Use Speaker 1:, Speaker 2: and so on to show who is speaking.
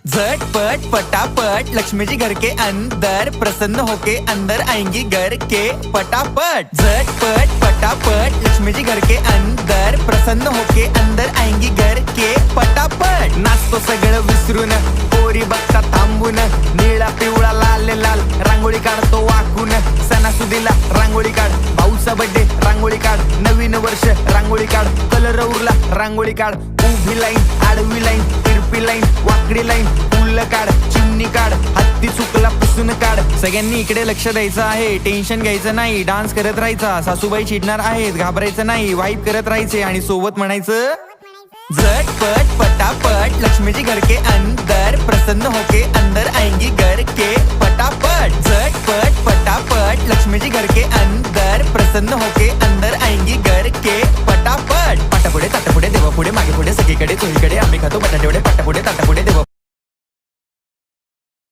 Speaker 1: झटपट पटापट लक्ष्मी जी घर के अंदर प्रसन्न होके अंदर आएंगी घर के पटापट। झटपट पटापट लक्ष्मी जी घर के अंदर प्रसन्न होके अंदर आएंगी घर के पटापट। नाचतो सगळं विसरून पोरी बघता थांबून निळा पिवळा लाल लाल रांगोळी काढतो वाकून। सणासुदीला रांगोळी काढ, भाऊचा बर्थडे रांगोळी काढ, नवीन वर्ष रांगोळी काढ, कलर उरला रांगोळी काढ, उभी लाईन आडवी लाईन तिरपी लाईन वाकडी लाईन फुल काढ, चिमणी काढ, हत्ती चुकला पुसून काढ। सगळ्यांनी इकडे लक्ष द्यायचं आहे, टेन्शन घ्यायचं नाही, डान्स करत राहायचा। सासूबाई चिडणार आहेत, घाबरायचं नाही, वाईप करत राहायचे आणि सोबत म्हणायचं झटपट पटापट लक्ष्मी जी घर के अंदर प्रसन्न होके अंदर आएंगी घर के पटापट। झटपट पटापट लक्ष्मी जी घर के अंदर प्रसन्न होके अंदर आएंगी घर के पटापट। पाटापुढे ताटापुढे देवापुढे मागे पुढे सगळीकडे चोहीकडे आम्ही खातो बटाटेवडे पाटापुढे ताटापुढे देवा